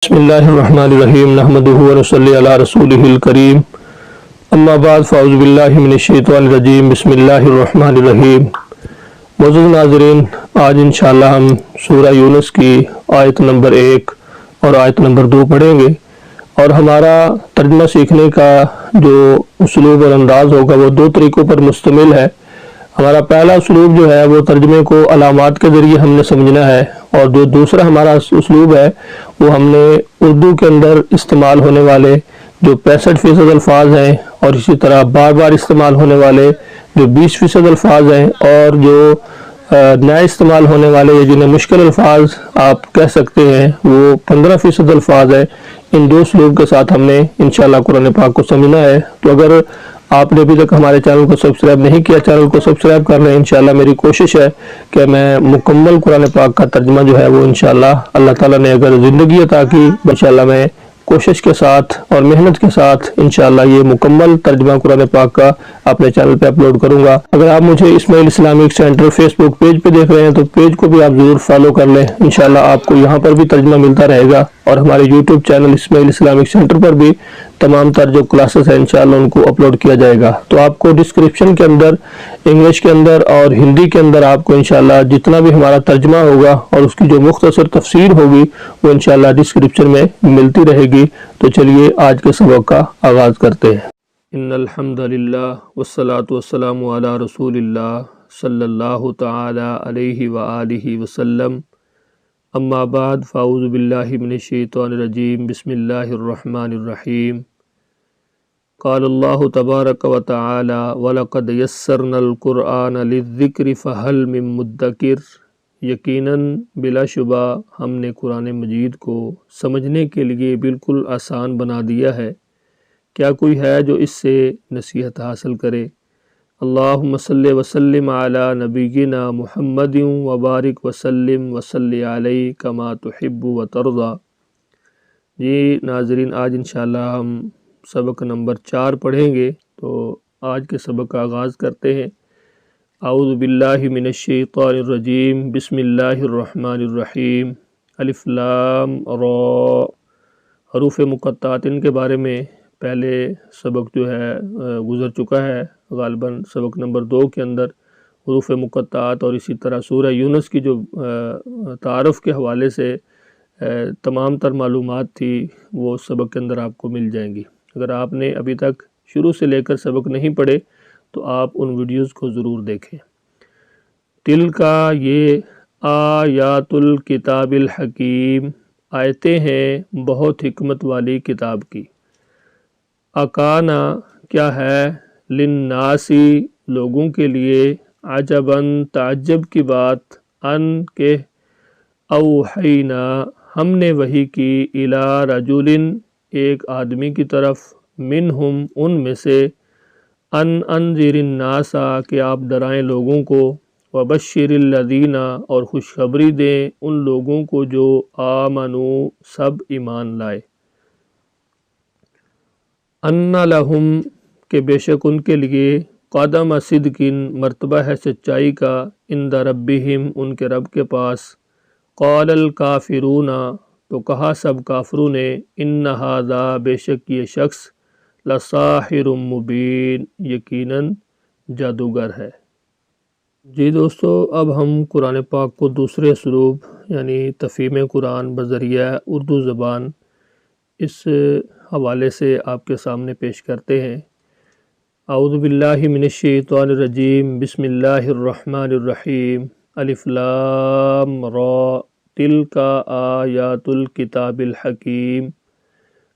बिस्मिल्लाहिर्रहमानिर्रहीम नहमदुहु व नसल्ली अला रसूलिहिल करीम अम्मा बाद फ़अऊज़ु बिल्लाहि मिनश्शैतानिर्रजीम बिस्मिल्लाहिर्रहमानिर्रहीम। मौजूद नाज़रीन, आज इंशाअल्लाह हम सूरह यूनुस की आयत नंबर 1 और आयत नंबर 2 पढ़ेंगे और हमारा तर्जुमा सीखने का जो उसलूब और अंदाज़ होगा वो दो तरीक़ों पर मुश्तमिल है। हमारा पहला उसलूब जो है वो तर्जुमे को अलामात के ज़रिए हमने समझना है और जो दूसरा हमारा उसलूब है वो हमने उर्दू के अंदर इस्तेमाल होने वाले जो 65% अल्फाज हैं और इसी तरह बार बार इस्तेमाल होने वाले जो 20% अल्फाज हैं और जो नए इस्तेमाल होने वाले जिन्हें मुश्किल अल्फाज आप कह सकते हैं वो 15% अल्फाज है। इन दो उसलूब के साथ हमने इंशाअल्लाह कुरान पाक को समझना है। तो अगर आपने अभी तक हमारे चैनल को सब्सक्राइब नहीं किया, चैनल को सब्सक्राइब कर लें। इंशाअल्लाह मेरी कोशिश है कि मैं मुकम्मल कुरान पाक का तर्जुमा जो है वो इंशाअल्लाह अल्लाह ताला ने अगर ज़िंदगी अता की इंशाअल्लाह मैं कोशिश के साथ और मेहनत के साथ इंशाअल्लाह ये मुकम्मल तर्जुमा कुरान पाक का अपने चैनल पे अपलोड करूंगा। अगर आप मुझे Ismail Islamic Centre Facebook page पे देख रहे हैं तो पेज को भी आप ज़रूर फॉलो कर लें। इंशाअल्लाह आपको यहाँ पर भी तर्जुमा मिलता रहेगा और हमारे YouTube channel Ismail Islamic Centre पर भी तमाम तर जो क्लासेस हैं इंशाअल्लाह उनको अपलोड किया जाएगा। तो आपको डिस्क्रिप्शन के अंदर इंग्लिश के अंदर और हिंदी के अंदर आपको इंशाअल्लाह जितना भी हमारा तर्जुमा होगा और उसकी जो मुख्तसर तफसीर होगी वो इंशाअल्लाह डिस्क्रिप्शन में मिलती रहेगी। तो चलिए आज के सबक का आगाज़ करते हैं। इन्नल हम्दुलिल्लाह वस्सलातु वस्सलामु अला रसूलिल्लाह सल्लल्लाहु तआला अलैहि व आलिहि वसल्लम। अम्मा बाद फ़अऊज़ु बिल्लाहि मिनश्शैतानिर्रजीम बिस्मिल्लाहिर्रहमानिर्रहीम। क़ालल्लाहु तबारक व तआला वलक़द यस्सरनल क़ुरआन लिज़्ज़िक्रि फ़हल मिन मुद्दकिर। यकीनन बिलाशुबा हमने कुरान मजीद को समझने के लिए बिल्कुल आसान बना दिया है, क्या कोई है जो इससे नसीहत हासिल करे। अल्लाहुम्मा सल्लि वसल्लिम अला नबिय्यिना मुहम्मदिन व बारिक वसल्लिम वसल्लि अलैहि कमा तुहिब्बु व तर्ज़ा। जी नाज़रीन, आज इंशाअल्लाह हम सबक नंबर 4 पढ़ेंगे। तो आज के सबक का आगाज़ करते हैं। आऊज़ु बिल्लाहि मिनश्शैतानिर्रजीम बिस्मिल्लाहिर्रहमानिर्रहीम। अलिफ लाम रा। हरूफ मुक़त्तात के बारे में पहले सबक जो है गुज़र चुका है। ग़ालिबन सबक नंबर 2 के अंदर हरूफ मुक़त्तात और इसी तरह सूरह यूनुस की जो तारुफ़ के हवाले से तमाम तर मालूमात थी वो सबक के अंदर आपको मिल जाएंगी। अगर आपने अभी तक शुरू से लेकर सबक नहीं पढ़े तो आप उन वीडियोज़ को ज़रूर देखें। तिल का ये आयातुल किताबिल हकीम, आयतें हैं बहुत हिकमत वाली किताब की। अकाना क्या है, लिन्नासी लोगों के लिए, अजबन ताज्जुब की बात, अन के औहैना हमने वही की, इला रजुलिन एक आदमी की तरफ, मिनहुम उनमें से, अन अंज़िरिन नासा कि आप डराएं लोगों को, वबश्शिरिल लज़ीना और खुशखबरी दें उन लोगों को जो आमनू सब ईमान लाए, अन्ना लहुम के बेशक उनके लिए, कदम सिद्किन मर्तबा है सच्चाई का, इंद रब्बिहिम उनके रब के पास, क़ालल काफिरूना तो कहा सब काफिरों ने, इन्न हाज़ा बेशक ये शख्स, लसाहिरुम मुबीन यकीनन जादूगर है। जी दोस्तों, अब हम कुरान पाक को दूसरे उसलूब यानी तफ़हीम कुरान बज़रिया उर्दू ज़बान इस हवाले से आपके सामने पेश करते हैं। आऊज़ु बिल्लाहि मिनश्शैतानिर्रजीम बिस्मिल्लाहिर्रहमानिर्रहीम। अलिफ लाम रा। तिल्का आयातुल किताबिल हकीम।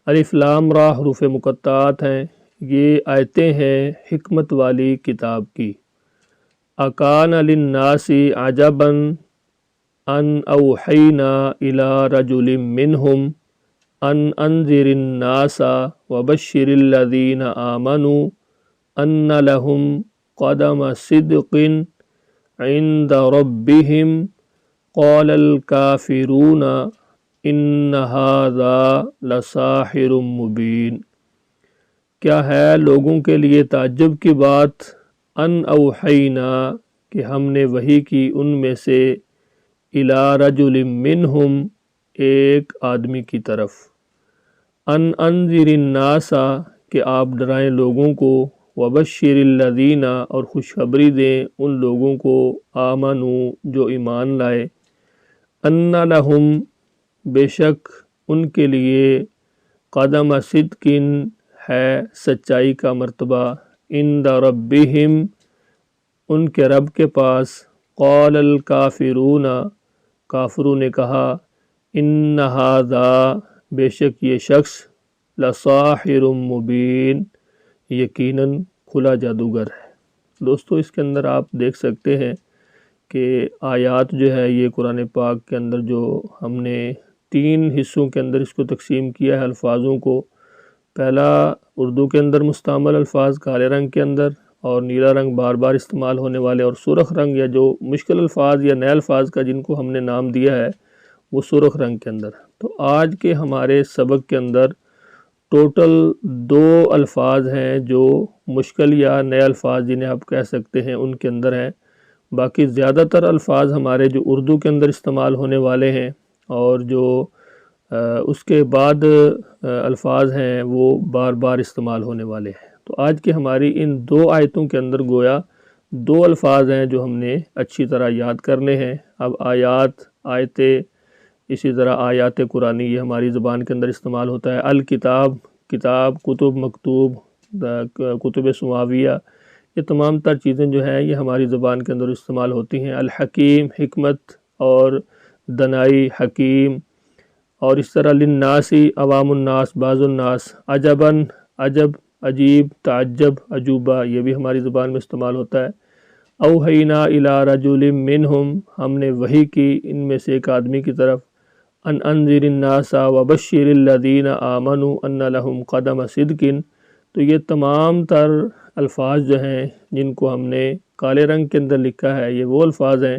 अलिफ लाम रा हरूफ मुक़त्तात हैं, ये आयतें हैं हिकमत वाली किताब की। अकान लिन्नासी अजबन अन औहैना इला रजुलिम मिनहुम अन अंज़िरिन नासा वबश्शिरिल लज़ीना आमनू अन्ना लहुम क़दम सिद्क़िन इंद रब्बिहिम क़ालल काफिरूना इन्न हाज़ा लसाहिरुम मुबीन। क्या है लोगों के लिए ताज्जुब की बात, अन औहैना कि हमने वही की उनमें से, इला रजुलिम मिनहुम ایک آدمی کی طرف، ان انذر الناسا کہ آپ ڈرائیں لوگوں کو، وبشر الذین اور خوشخبری دیں ان لوگوں کو، آمنوا جو ایمان لائے، ان لہم بے شک ان کے لیے، قدم صدق ہے سچائی کا مرتبہ، عند ربہم ان کے رب کے پاس، قال الکافرون کافروں نے کہا، ان ھذا بے شک یہ شخص، لساحر مبین یقیناً کھلا جادوگر ہے۔ دوستو اس کے اندر آپ دیکھ سکتے ہیں کہ آیات جو ہے یہ قرآن پاک کے اندر جو ہم نے 3 حصوں کے اندر اس کو تقسیم کیا ہے الفاظوں کو، پہلا اردو کے اندر مستعمل الفاظ کالے رنگ کے اندر، اور نیلا رنگ بار بار استعمال ہونے والے، اور سرخ رنگ یا جو مشکل الفاظ یا نئے الفاظ کا جن کو ہم نے نام دیا ہے وہ سرخ رنگ کے اندر۔ تو آج کے ہمارے سبق کے اندر ٹوٹل 2 الفاظ ہیں جو مشکل یا نئے الفاظ جنہیں آپ کہہ سکتے ہیں ان کے اندر ہیں، باقی زیادہ تر الفاظ ہمارے جو اردو کے اندر استعمال ہونے والے ہیں اور جو اس کے بعد الفاظ ہیں وہ بار بار استعمال ہونے والے ہیں۔ تو آج کی ہماری ان 2 آیتوں کے اندر گویا 2 الفاظ ہیں جو ہم نے اچھی طرح یاد کرنے ہیں۔ اب آیتیں اسی طرح آیات قرآنی یہ ہماری زبان کے اندر استعمال ہوتا ہے۔ الکتاب کتاب، کتب مکتوب، کتب سماویہ، یہ تمام تر چیزیں جو ہیں یہ ہماری زبان کے اندر استعمال ہوتی ہیں۔ الحکیم حکمت اور دنائی، حکیم، اور اس طرح للناسی عوام الناس، بعض الناس، عجباً عجب، عجیب، تعجب، عجوبہ، یہ بھی ہماری زبان میں استعمال ہوتا ہے۔ اوحینا الی رجل منہم ہم نے وحی کی ان میں سے ایک آدمی کی طرف، ان انذر الناس وبشر الذین آمنوا ان لہم قدم صدق۔ تو یہ تمام تر الفاظ جو ہیں جن کو ہم نے کالے رنگ کے اندر لکھا ہے یہ وہ الفاظ ہیں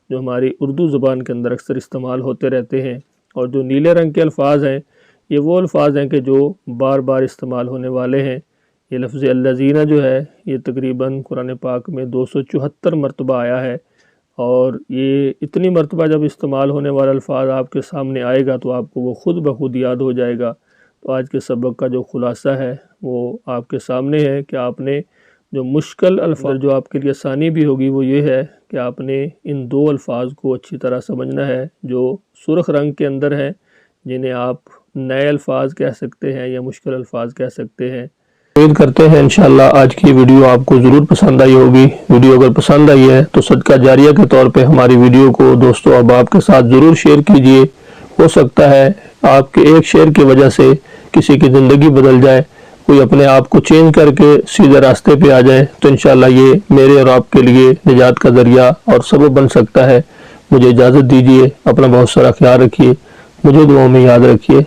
جو ہماری اردو زبان کے اندر اکثر استعمال ہوتے رہتے ہیں، اور جو نیلے رنگ کے الفاظ ہیں یہ وہ الفاظ ہیں کہ جو بار بار استعمال ہونے والے ہیں۔ یہ لفظ الذین جو ہے یہ تقریباً قرآن پاک میں 274 مرتبہ آیا ہے، اور یہ اتنی مرتبہ جب استعمال ہونے والا الفاظ آپ کے سامنے آئے گا تو آپ کو وہ خود بخود یاد ہو جائے گا۔ تو آج کے سبق کا جو خلاصہ ہے وہ آپ کے سامنے ہے کہ آپ نے جو مشکل الفاظ جو آپ کے لیے آسانی بھی ہوگی وہ یہ ہے کہ آپ نے ان 2 الفاظ کو اچھی طرح سمجھنا ہے جو سرخ رنگ کے اندر ہیں، جنہیں آپ نئے الفاظ کہہ سکتے ہیں یا مشکل الفاظ کہہ سکتے ہیں۔ امید کرتے ہیں انشاءاللہ آج کی ویڈیو آپ کو ضرور پسند آئی ہوگی۔ ویڈیو اگر پسند آئی ہے تو صدقہ جاریہ کے طور پہ ہماری ویڈیو کو دوستو احباب کے ساتھ ضرور شیئر کیجئے۔ ہو سکتا ہے آپ کے ایک شیئر کی وجہ سے کسی کی زندگی بدل جائے، کوئی اپنے آپ کو چینج کر کے سیدھے راستے پہ آ جائے، تو انشاءاللہ یہ میرے اور آپ کے لیے نجات کا ذریعہ اور سبب بن سکتا ہے۔ مجھے اجازت دیجئے، اپنا بہت سارا خیال رکھیے، مجھے دعاؤں میں یاد رکھیے۔